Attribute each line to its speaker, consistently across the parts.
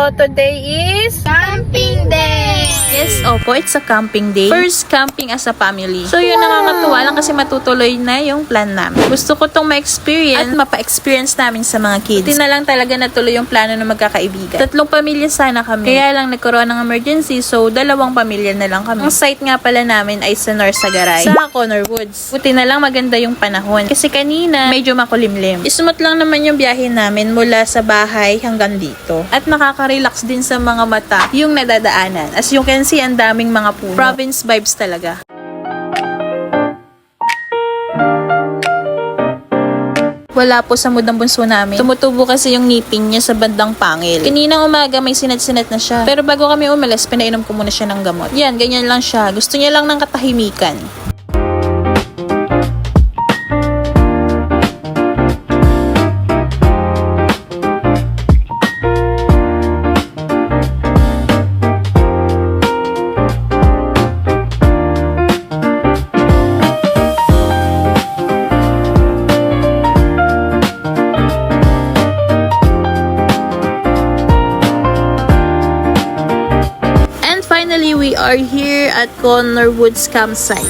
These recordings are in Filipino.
Speaker 1: So, today is camping day!
Speaker 2: Yes, opo, it's a camping day. First camping as a family. So, yun, nakakatuwa lang kasi matutuloy na yung plan namin. Gusto ko tong ma-experience at mapa-experience namin sa mga kids. Hindi na lang talaga natuloy yung plano ng magkakaibigan. 3 pamilya sana kami. Kaya lang nagkaroon ng emergency, so 2 pamilya na lang kami. Ang site nga pala namin ay sa Norsagaray, sa Connor Woods. Buti na lang maganda yung panahon. Kasi kanina, medyo makulimlim. Smooth lang naman yung biyahe namin mula sa bahay hanggang dito. At nakaka-relax din sa mga mata yung nadadaanan. As you can see, ang daming mga puno. Province vibes talaga. Wala po sa mood ng bunso namin. Tumutubo kasi yung ngipin niya sa bandang pangil. Kaninang umaga may sinat-sinat na siya. Pero bago kami umalis, pinainom ko muna siya ng gamot. Yan, ganyan lang siya. Gusto niya lang ng katahimikan. Finally, we are here at Connor Woods campsite.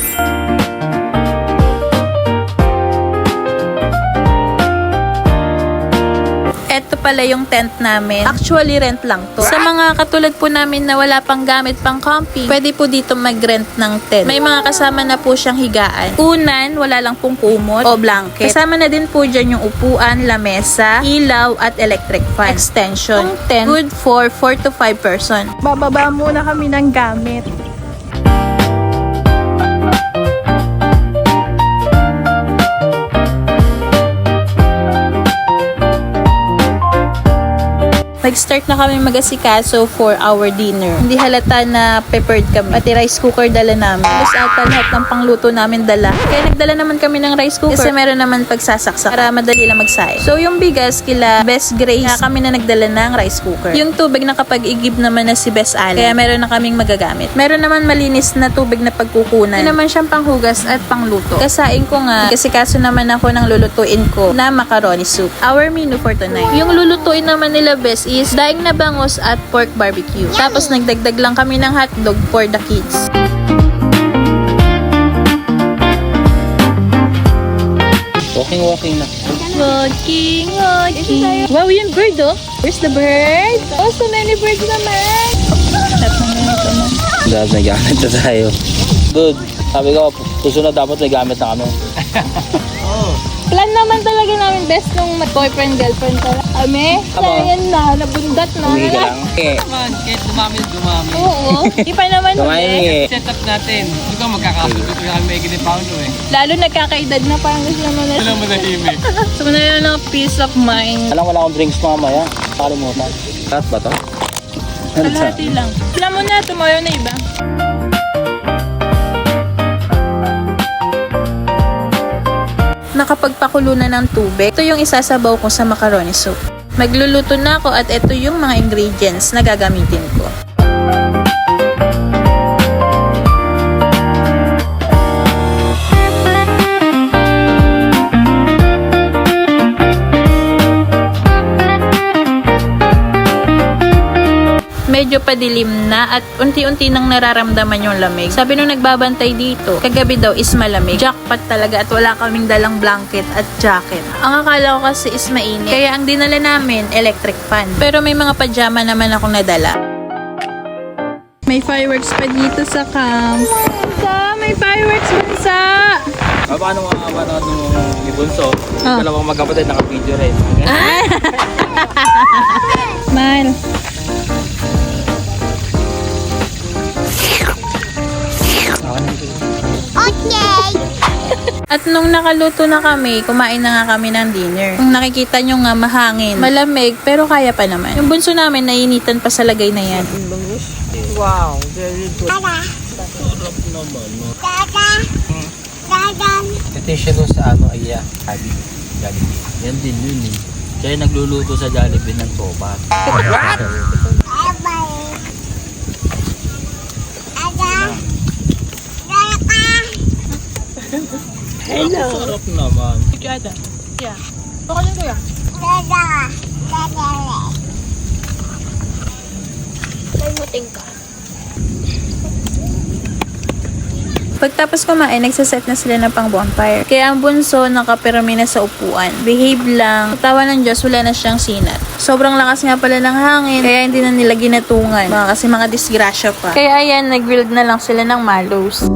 Speaker 2: Ito pala yung tent namin. Actually, rent lang to. Sa mga katulad po namin na wala pang gamit pang camping, pwede po dito mag-rent ng tent. May mga kasama na po siyang higaan. Unan, wala lang pong kumot o blanket. Kasama na din po dyan yung upuan, lamesa, ilaw, at electric fan. Extension. Yung tent, good for 4 to 5 person. Bababa muna kami ng gamit. Nag-start na kami mag-asikaso for our dinner. Hindi halata na prepared kami. Pati rice cooker dala namin. Tapos ata lahat ng pangluto namin dala. Kaya nagdala naman kami ng rice cooker. Kasi meron naman pagsasaksak para madali lang magsaing. So yung bigas kila Best Grace, kaya kami na nagdala ng rice cooker. Yung tubig nakapag-igib naman na si Best Alan. Kaya meron na kaming magagamit. Meron naman malinis na tubig na pagkukunan. Hindi naman siyang panghugas at pangluto. Kasain ko nga, kasi kaso naman ako ng lulutuin ko na macaroni soup. Our menu for tonight. Yung lulutuin naman nila Best is daing na bangus at pork barbecue. Tapos nagdagdag lang kami ng hotdog for the kids.
Speaker 3: Walking na.
Speaker 2: Walking. Wow, yung bird oh. Where's the bird? Oh, so many birds naman.
Speaker 3: Dahil may gamit na tayo. Good. Sabi ko, susunod dapat may gamit na kami.
Speaker 2: Plan naman talaga namin best nung boyfriend, girlfriend pala. Kami, yan na, nabundat na.
Speaker 3: Hindi ka lang.
Speaker 4: Naman, kahit dumami.
Speaker 2: Oo, di pa naman
Speaker 3: Kumain
Speaker 4: Set up natin. Hindi ko magkakasunod na kami may ginipauno eh.
Speaker 2: Lalo nagkakaedad na parang gusto naman na.
Speaker 4: Alam mo na himig.
Speaker 2: So, na yun ang peace of mind.
Speaker 3: Alam, wala akong drinks mamaya. Kalimutan. Lahat ba to?
Speaker 2: Kalahati lang. Alam mo na, tomorrow na iba. Nakapagpakulo na ng tubig. Ito yung isasabaw ko sa macaroni soup. Magluluto na ako at ito yung mga ingredients na gagamitin ko. Medyo padilim na at unti-unti nang nararamdaman yung lamig. Sabi nung nagbabantay dito, kagabi daw is malamig. Jackpot talaga at wala kaming dalang blanket at jacket. Ang akala ko kasi is mainit. Kaya ang dinala namin, electric fan. Pero may mga pajama naman akong nadala. May fireworks pa dito sa camp. May fireworks bansa!
Speaker 3: Paano mga kapatid ni Bunso? Dalawang magkapatid naka-video rin.
Speaker 2: Man. At nung nakaluto na kami, kumain na nga kami ng dinner. Kung nakikita nyo nga mahangin, malamig, pero kaya pa naman. Yung bunso namin, nainitan pa sa lagay na yan.
Speaker 4: Wow, very good. Ito siya doon sa ano, Aya, Jollibee. Yan din yun eh. Kaya nagluluto sa Jollibee ng tobat. What?
Speaker 2: Hello.
Speaker 4: Sarap naman.
Speaker 2: Kaya, yeah. Baka na kaya?
Speaker 1: Lasing ka.
Speaker 2: Pagtapos kumain, nagsaset na sila ng pang bonfire. Kaya ang bunso nakapirami na sa upuan. Behave lang. Tawa ng Diyos, wala na siyang sinat. Sobrang lakas nga pala ng hangin, kaya hindi na nila ginatungan. Kasi mga disgrasya pa. Kaya ayan, nag-grilled na lang sila ng mallows.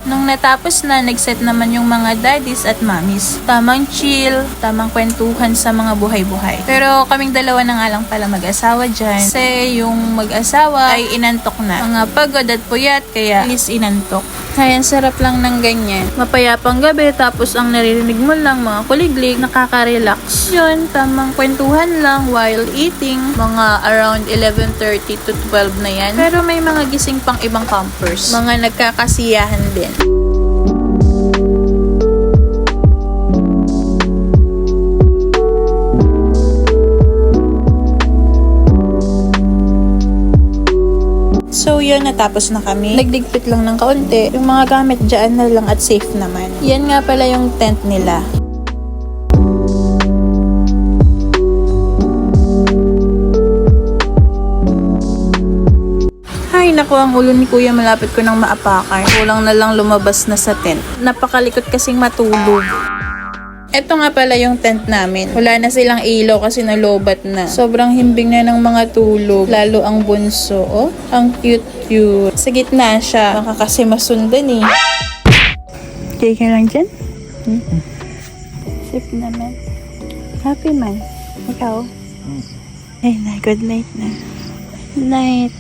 Speaker 2: Nung natapos na, nag-set naman yung mga daddies at mommies. Tamang chill, tamang kwentuhan sa mga buhay-buhay. Pero kaming dalawa na nga lang pala mag-asawa dyan. Kasi yung mag-asawa ay inantok na. Mga pagod at puyat, kaya is inantok. Kaya sarap lang ng ganyan. Mapayapang gabi, tapos ang naririnig mo lang mga kuliglig, nakaka-relax. Yun, tamang kwentuhan lang while eating. Mga around 11:30 to 12 na yan. Pero may mga gising pang ibang campers. Mga nagkakasiyahan din. So yun, natapos na kami. Nagdigpit lang ng kaunti. Yung mga gamit dyan na lang at safe naman. Yan nga pala yung tent nila. Ay, naku, ang ulo ni Kuya malapit ko nang maapakan. Kulang na lang lumabas na sa tent. Napakalikot kasing matulog. Ito nga pala yung tent namin. Wala na silang ilaw kasi nalobat na. Sobrang himbing na ng mga tulog. Lalo ang bunso. Oh, ang cute-cute. Sa gitna siya. Baka kasi masundan eh. Okay ka lang dyan? Sip naman. Happy man. Ikaw? Ay na, good night na. Good night.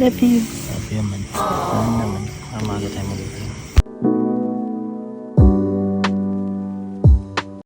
Speaker 2: Love you.
Speaker 4: Sabi naman. Ano naman? Amaga tayo mag-iing.